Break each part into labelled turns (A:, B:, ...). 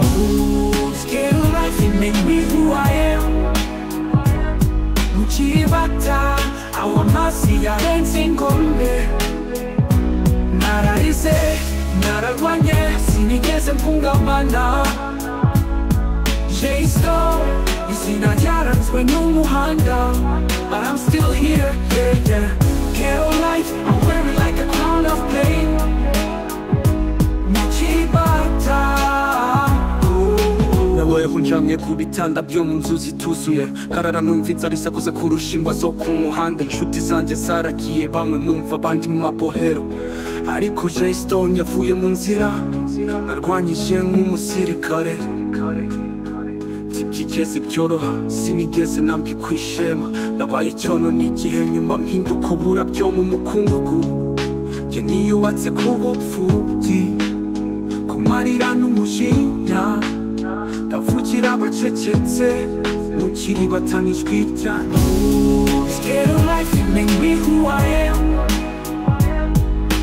A: Oh, scared of life, it made me who I am. Muchibata, awamasiga ensinkombe. Narahise, nararwanye, sinigeze mpungamana. J-Stone, izina ryaranzwe n'umuhanda. But I'm still here, yeah, yeah. Ghetto life, I'm wearing like a crown of pain. Muchibata. Nabayeho ndyamye ku bitanda byo mu nzu zituzuye. Karara numva inzara isakuze kurusha ingwa zo ku muhanda. Inshuti zanjye zaragiye, bamwe numva abandi mu mabohero. Ariko J-Stone yavuye mu nzira, narwanyije nk'umusirikare. Byigeze byoroha, sinigeze nambikwa ishema. Nabaye icyono n'igihe nyuma mpinduka uburabyo mu mukungugu. Njye niyubatse ku bupfubyi, ku marira n'umujinya. Ndavugira abacecetse, mukiri batanijwe ijyana. Scared of life, it made me who I am.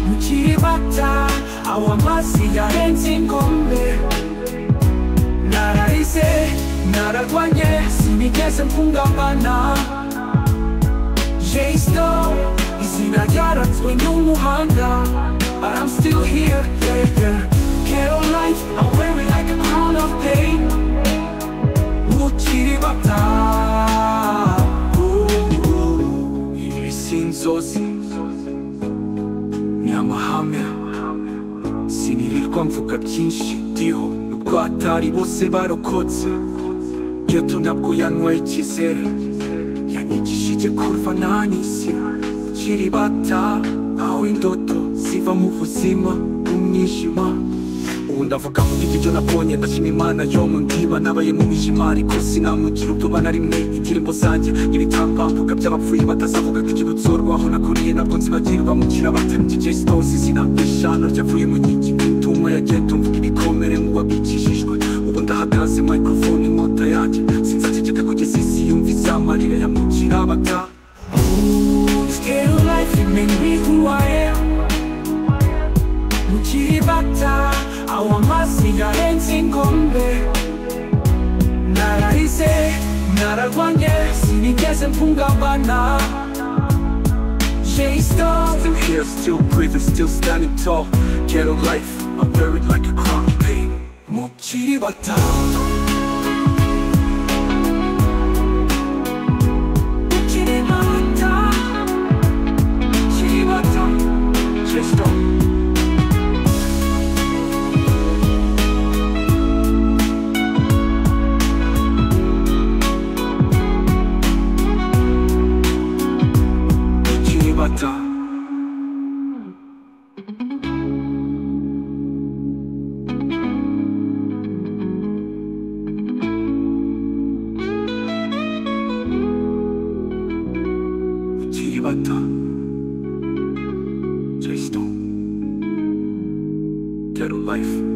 A: Mukiri bata, awamasiga ensinkombe. Narahise, nararwanye, sinigeze mpungamana. J-Stone, izina ryaranzwe n'umuhanda. But I'm still here, yeah, yeah. Ghetto life, I'm wearing like a crown of pain. Mukiri bata, ibi si inzozi, ni amahame. Sinirirwa mvuga byinshi, ndiho nubwo atari bose barokotse. Ghetto ntabwo yanwaye icyizere, yanyigishije kurwana n'isi. Mukiri bata, aho indoto ziva mu buzima bw'umwijima. Ubu ndavuga mu ibyo nabonye, ndashima Imana yo mu ndiba. Nabaye mu mwijima ariko sinamugira ubwoba na rimwe. Indirimbo zanjye ibitambambuga by'abapfuye batazavuga ko ikibutsorwaho nakuriye nabwo nzibagirwa. Mukiri bata ni J-Stone, izina eshanu ryavuye mu nkiki. Tumwe yagiye tumvuga ibikomere mu babikishijwe. Ubu ndahagaze microphone inkota yanjye, sinzaceceka kugeza isi yumva izamarira ya Mukiri bata. Scared of life, it made me who I am. Mukiri bata, awamasiga ensinkombe. Narahise, nararwanye, sinigeze mpungamana. J-Stone, still here, still breathing, still standing tall. Ghetto life, I'm buried like a crown of pain. Mukiri bata. Mukiri bata, Mukiri bata, J-Stone. Bata. Mukiri bata, J-Stone. Ghetto life.